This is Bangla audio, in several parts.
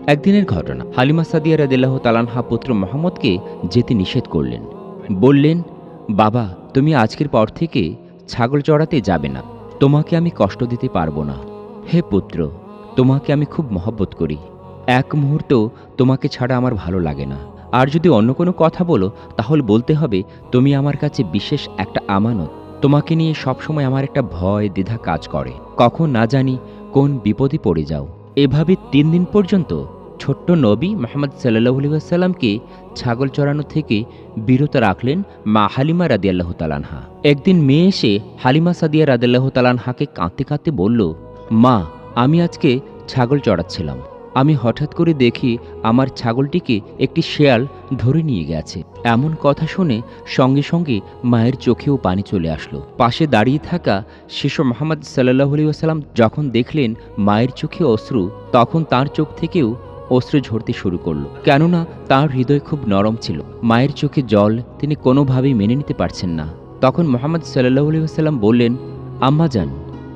একদিনের ঘটনা, হালিমা সাদিয়া রাদিয়াল্লাহু তাআলা আনহা পুত্র মুহাম্মদকে যেতে নিষেধ করলেন। বললেন, বাবা, তুমি আজকের পর থেকে ছাগল চড়াতে যাবে না। তোমাকে আমি কষ্ট দিতে পারবো না। হে পুত্র, তোমাকে আমি খুব মহব্বত করি। এক মুহূর্ত তোমাকে ছাড়া আমার ভালো লাগে না। আর যদি অন্য কোনো কথা বলো তাহলে বলতে হবে তুমি আমার কাছে বিশেষ একটা আমানত। তোমাকে নিয়ে সবসময় আমার একটা ভয় দ্বিধা কাজ করে, কখন না জানি কোন বিপদে পড়ে যাও। এভাবে ৩ দিন পর্যন্ত ছোট্ট নবী মুহাম্মদ সাল্লাল্লাহু আলাইহি ওয়াসাল্লামকে ছাগল চড়ানো থেকে বিরত রাখলেন মা হালিমা রাদিয়াল্লাহু তাআলা আনহা। একদিন মেয়ে এসে হালিমা সাদিয়া রাদিয়াল্লাহু তাআলা আনহাকে কাঁদতে কাঁদতে বলল, মা, আমি আজকে ছাগল চড়াচ্ছিলাম। আমি হঠাৎ করে দেখি আমার ছাগলটিকে একটি শেয়াল ধরে নিয়ে গেছে। এমন কথা শুনে সঙ্গে সঙ্গে মায়ের চোখেও পানি চলে আসলো। পাশে দাঁড়িয়ে থাকা শিশু মুহাম্মদ সাল্লাল্লাহু আলাইহি ওয়াসাল্লাম যখন দেখলেন মায়ের চোখে অশ্রু, তখন তার চোখ থেকেও অশ্রু ঝরতে শুরু করলো। কেননা তার হৃদয় খুব নরম ছিল। মায়ের চোখে জল তিনি কোনোভাবেই মেনে নিতে পারছেন না। তখন মুহাম্মদ সাল্লাল্লাহু আলাইহি ওয়াসাল্লাম বললেন, আম্মাজান,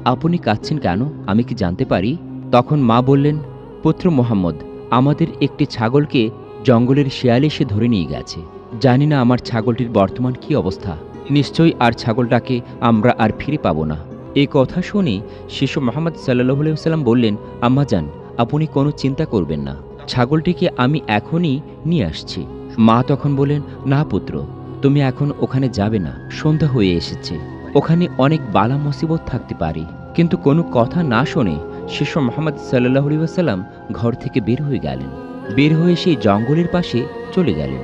আপনি কাঁদছেন কেন? আমি কি জানতে পারি? তখন মা বললেন, পুত্র মুহাম্মদ, আমাদের একটি ছাগলকে জঙ্গলের শেয়াল এসে ধরে নিয়ে গেছে। জানি না আমার ছাগলটির বর্তমান কি অবস্থা। নিশ্চয়ই আর ছাগলটাকে আমরা আর ফিরে পাবো না। এই কথা শুনে শিশু মুহাম্মদ সাল্লাল্লাহু আলাইহি ওয়াসাল্লাম বললেন, আম্মাজান, আপনি কোনো চিন্তা করবেন না, ছাগলটিকে আমি এখনই নিয়ে আসছি। মা তখন বললেন, না পুত্র, তুমি এখন ওখানে যাবে না। সন্ধ্যা হয়ে এসেছে, ওখানে অনেক বালা মুসিবত থাকতে পারে। কিন্তু কোনো কথা না শুনে শিশু মুহাম্মদ সাল্লাল্লাহু আলাইহি ওয়াসাল্লাম ঘর থেকে বের হয়ে গেলেন। বের হয়ে সেই জঙ্গলের পাশে চলে গেলেন।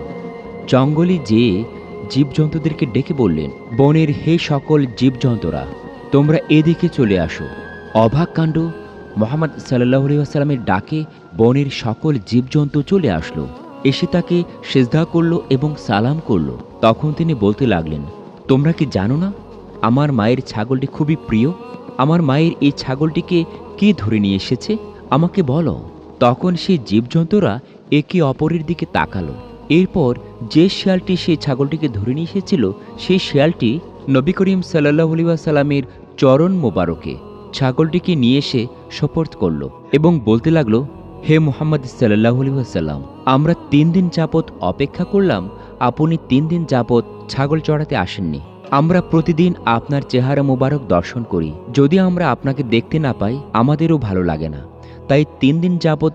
জঙ্গলে যেয়ে জীবজন্তুদেরকে ডেকে বললেন, বনের হে সকল জীবজন্তুরা, তোমরা এদিকে চলে আসো। অবাক কাণ্ড, মুহাম্মদ সাল্লাল্লাহু আলাইহি ওয়াসাল্লামের ডাকে বনের সকল জীবজন্তু চলে আসলো। এসে তাকে সিজদা করলো এবং সালাম করলো। তখন তিনি বলতে লাগলেন, তোমরা কি জানো না আমার মায়ের ছাগলটি খুবই প্রিয়? আমার মায়ের এই ছাগলটিকে কে ধরে নিয়ে এসেছে? আমাকে বলো। তখন সেই জীবজন্তুরা একে অপরের দিকে তাকালো। এরপর যে শেয়ালটি সেই ছাগলটিকে ধরে নিয়ে এসেছিল, সেই শেয়ালটি নবী করিম সাল্লাল্লাহু আলাইহি ওয়াসাল্লামের চরণ মোবারকে ছাগলটিকে নিয়ে এসে সোপর্দ করল এবং বলতে লাগলো, হে মুহাম্মদ সাল্লাল্লাহু আলাইহি ওয়াসাল্লাম, আমরা ৩ দিন যাবত অপেক্ষা করলাম, আপনি ৩ দিন যাবত ছাগল চড়াতে আসেননি। আমরা প্রতিদিন আপনার চেহারা মোবারক দর্শন করি। যদি আমরা আপনাকে দেখতে না পাই আমাদেরও ভালো লাগে না। তাই ৩ দিন যাবত